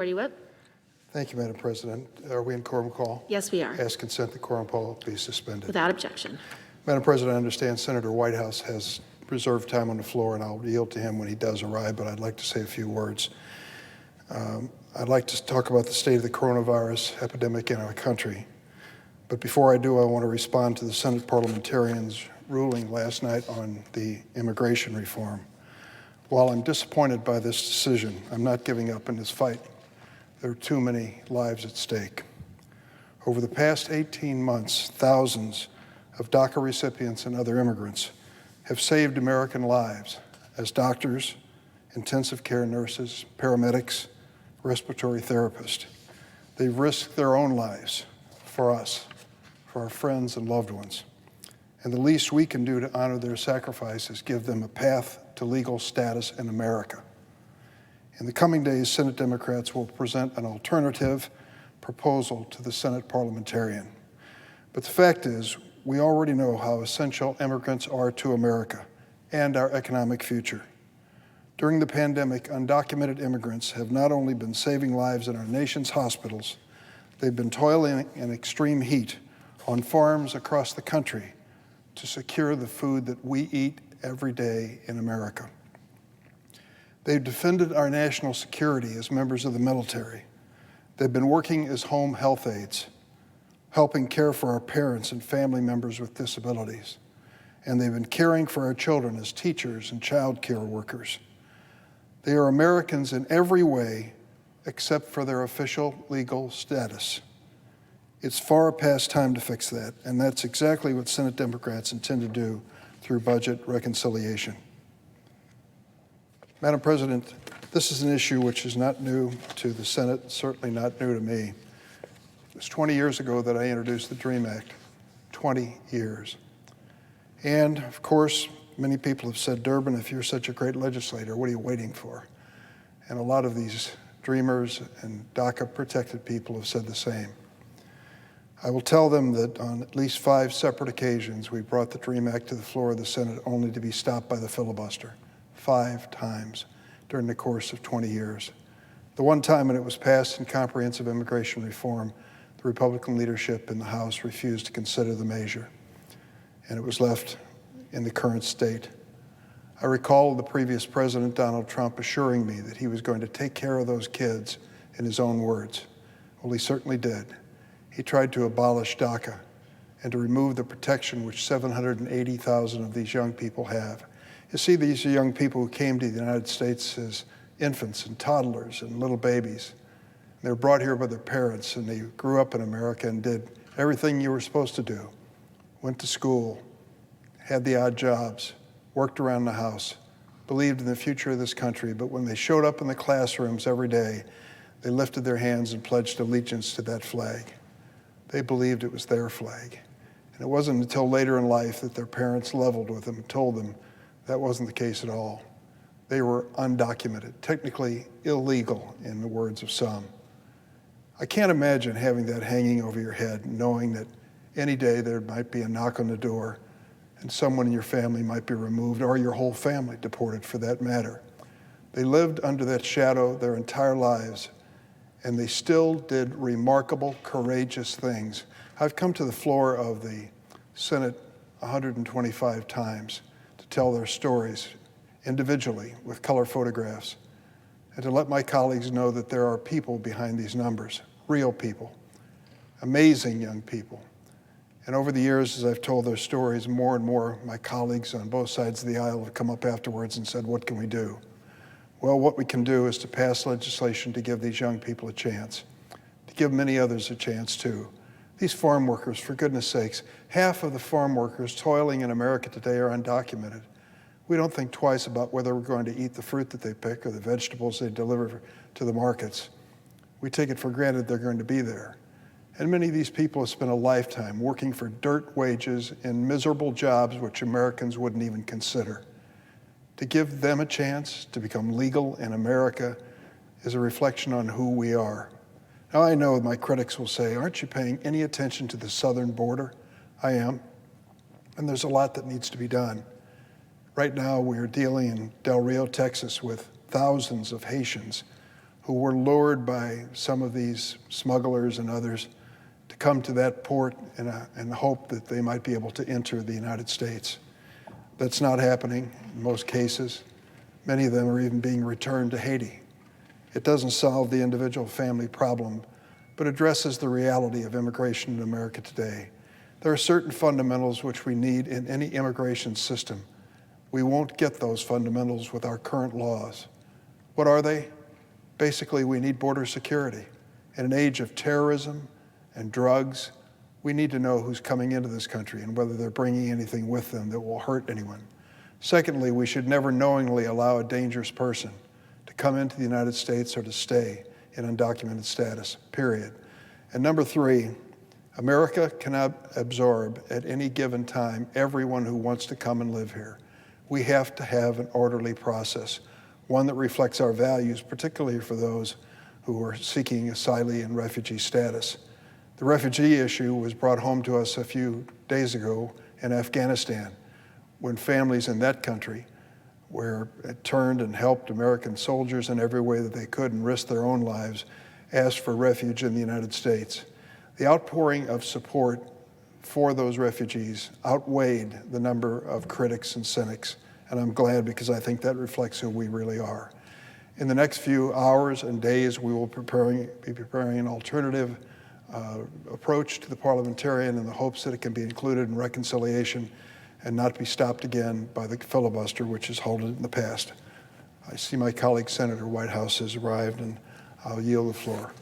Majority Whip. Thank you, Madam President. Are we in quorum call? Yes, we are. Ask consent the quorum call be suspended. Without objection. Madam President, I understand Senator Whitehouse has reserved time on the floor, and I'll yield to him when he does arrive, but I'd like to say a few words. I'd like to talk about the state of the coronavirus epidemic in our country. But before I do, I want to respond to the Senate parliamentarians' ruling last night on the immigration reform. While I'm disappointed by this decision, I'm not giving up in this fight. There are too many lives at stake. Over the past 18 months, thousands of DACA recipients and other immigrants have saved American lives as doctors, intensive care nurses, paramedics, respiratory therapists. They've risked their own lives for us, for our friends and loved ones. And the least we can do to honor their sacrifice is give them a path to legal status in America. In the coming days, Senate Democrats will present an alternative proposal to the Senate parliamentarian. But the fact is, we already know how essential immigrants are to America and our economic future. During the pandemic, undocumented immigrants have not only been saving lives in our nation's hospitals, they've been toiling in extreme heat on farms across the country to secure the food that we eat every day in America. They've defended our national security as members of the military. They've been working as home health aides, helping care for our parents and family members with disabilities. And they've been caring for our children as teachers and child care workers. They are Americans in every way except for their official legal status. It's far past time to fix that, and that's exactly what Senate Democrats intend to do through budget reconciliation. Madam President, this is an issue which is not new to the Senate, certainly not new to me. It was 20 years ago that I introduced the DREAM Act, 20 years. And of course, many people have said, Durbin, if you're such a great legislator, what are you waiting for? And a lot of these dreamers and DACA protected people have said the same. I will tell them that on at least 5 separate occasions, we brought the DREAM Act to the floor of the Senate only to be stopped by the filibuster. 5 times during the course of 20 years. The one time when it was passed in comprehensive immigration reform, the Republican leadership in the House refused to consider the measure, and it was left in the current state. I recall the previous president, Donald Trump, assuring me that he was going to take care of those kids in his own words. Well, he certainly did. He tried to abolish DACA and to remove the protection which 780,000 of these young people have. You see, these are young people who came to the United States as infants and toddlers and little babies. They were brought here by their parents, and they grew up in America and did everything you were supposed to do. Went to school, had the odd jobs, worked around the house, believed in the future of this country, but when they showed up in the classrooms every day, they lifted their hands and pledged allegiance to that flag. They believed it was their flag. And it wasn't until later in life that their parents leveled with them and told them that wasn't the case at all. They were undocumented, technically illegal in the words of some. I can't imagine having that hanging over your head, knowing that any day there might be a knock on the door and someone in your family might be removed, or your whole family deported for that matter. They lived under that shadow their entire lives, and they still did remarkable, courageous things. I've come to the floor of the Senate 125 times to tell their stories individually with color photographs, and to let my colleagues know that there are people behind these numbers, real people, amazing young people. And over the years, as I've told their stories, more and more my colleagues on both sides of the aisle have come up afterwards and said, what can we do? Well, what we can do is to pass legislation to give these young people a chance, to give many others a chance too. These farm workers, for goodness sakes, half of the farm workers toiling in America today are undocumented. We don't think twice about whether we're going to eat the fruit that they pick or the vegetables they deliver to the markets. We take it for granted they're going to be there. And many of these people have spent a lifetime working for dirt wages in miserable jobs which Americans wouldn't even consider. To give them a chance to become legal in America is a reflection on who we are. Now, I know my critics will say, aren't you paying any attention to the southern border? I am. And there's a lot that needs to be done. Right now, we are dealing in Del Rio, Texas, with thousands of Haitians who who were lured by some of these smugglers and others to come to that port in the hope that they might be able to enter the United States. That's not happening in most cases. Many of them are even being returned to Haiti. It doesn't solve the individual family problem, but addresses the reality of immigration in America today. There are certain fundamentals which we need in any immigration system. We won't get those fundamentals with our current laws. What are they? Basically, we need border security. In an age of terrorism and drugs, we need to know who's coming into this country and whether they're bringing anything with them that will hurt anyone. Secondly, we should never knowingly allow a dangerous person to come into the United States or to stay in undocumented status, period. And number three, America cannot absorb at any given time everyone who wants to come and live here. We have to have an orderly process, one that reflects our values, particularly for those who are seeking asylum and refugee status. The refugee issue was brought home to us a few days ago in Afghanistan, when families in that country where it turned and helped American soldiers in every way that they could and risked their own lives, asked for refuge in the United States. The outpouring of support for those refugees outweighed the number of critics and cynics, and I'm glad because I think that reflects who we really are. In the next few hours and days, we will be preparing an alternative approach to the parliamentarian in the hopes that it can be included in reconciliation and not be stopped again by the filibuster, which has halted in the past. I see my colleague, Senator Whitehouse, has arrived, and I'll yield the floor.